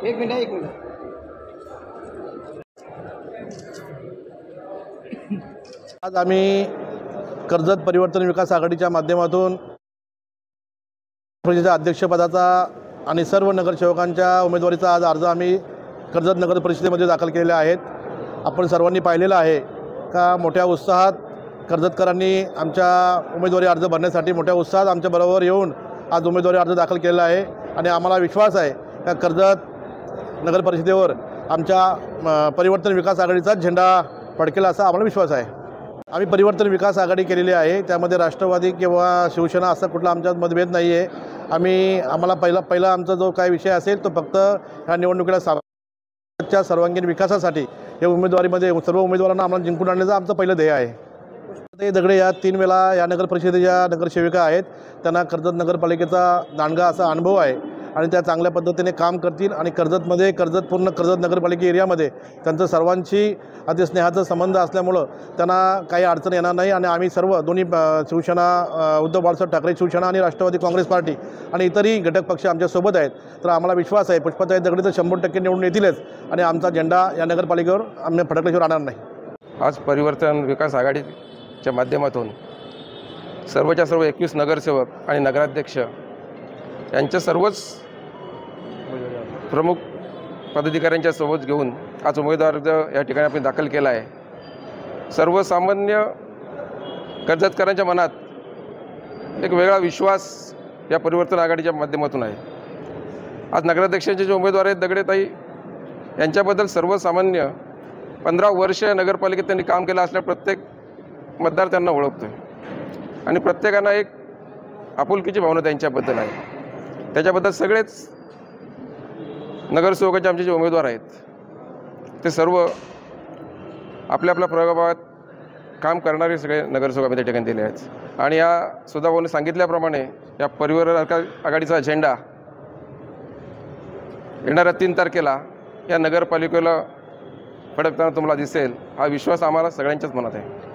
एक मिनिट आज आम्ही कर्जत परिवर्तन विकास आघाडीच्या माध्यमातून परिषदेच्या अध्यक्षपदाचा आणि सर्व नगरसेवकांच्या उमेदवारीचा आज अर्ज आम्ही कर्जत नगर परिषदेमध्ये दाखल केलेले आहेत। आपण सर्वांनी पाहिलेलं आहे का मोठ्या उत्साहात कर्जतकरांनी आमच्या उमेदवारी अर्ज भरण्यासाठी मोठ्या उत्साहात आमच्याबरोबर येऊन आज उमेदवारी अर्ज दाखल केलेला आहे आणि आम्हाला विश्वास आहे का कर्जत नगर परिषदेवर आमच्या परिवर्तन विकास आघाडीचा झेंडा फडकेला असा आम्हाला विश्वास आहे। आम्ही परिवर्तन विकास आघाडी केलेली आहे, त्यामध्ये राष्ट्रवादी किंवा शिवसेना असा कुठला आमच्यात मतभेद नाही आहे। आम्हाला पहिला आमचा जो काही विषय असेल तो फक्त ह्या निवडणुकीला च्या सर्वांगीण विकासासाठी या उमेदवारीमध्ये सर्व उमेदवारांना आम्हाला जिंकून आणण्याचं आमचं पहिलं ध्येय आहे। ते दगडे या 3 वेळा या नगर परिषदेच्या नगरसेविका आहेत, त्यांना कर्जत नगरपालिकेचा दांडगा असा अनुभव आहे आणि त्या चांगल्या पद्धतीने काम करतील आणि पूर्ण कर्जत नगरपालिका एरियामध्ये त्यांचं सर्वांची अति स्नेहाचा संबंध असल्यामुळं त्यांना काही अडचण येणार नाही आणि आम्ही सर्व दोन्ही शिवसेना उद्धव बाळासाहेब ठाकरे शिवसेना आणि राष्ट्रवादी काँग्रेस पार्टी आणि इतरही घटक पक्ष आमच्यासोबत आहेत। तर आम्हाला विश्वास आहे पुष्पाताई दगडे तर 100% निवडून येतीलच आणि आमचा झेंडा या नगरपालिकेवर आम्ही फडकल्याशिवाय राहणार नाही। आज परिवर्तन विकास आघाडीच्या माध्यमातून सर्वच्या सर्व 21 नगरसेवक आणि नगराध्यक्ष यांच्या सर्वच प्रमुख पदाधिकाऱ्यांच्या सोबत घेऊन आज उमेदवार अर्ज या ठिकाणी आपण दाखल केला आहे। सर्वसामान्य कर्जतकरांच्या मनात एक वेगळा विश्वास या परिवर्तन आघाडीच्या माध्यमातून आहे। आज नगराध्यक्षांचे जे उमेदवार आहेत दगडेताई यांच्याबद्दल सर्वसामान्य 15 वर्ष नगरपालिकेत त्यांनी काम केलं असल्या प्रत्येक मतदार त्यांना ओळखतो आणि प्रत्येकांना एक आपुलकीची भावना त्यांच्याबद्दल आहे। त्याच्याबद्दल सगळेच नगरसेवकांचे आमचे जे उमेदवार आहेत ते सर्व आपल्या प्रभागात काम करणारे सगळे नगरसेवक आम्ही त्या ठिकाणी दिले आहेत आणि या सुधाभाऊने सांगितल्याप्रमाणे या परिवर्तन आघाडीचा झेंडा येणाऱ्या 3 तारखेला या नगरपालिकेला फडकताना तुम्हाला दिसेल, हा विश्वास आम्हाला सगळ्यांच्याच मनात आहे।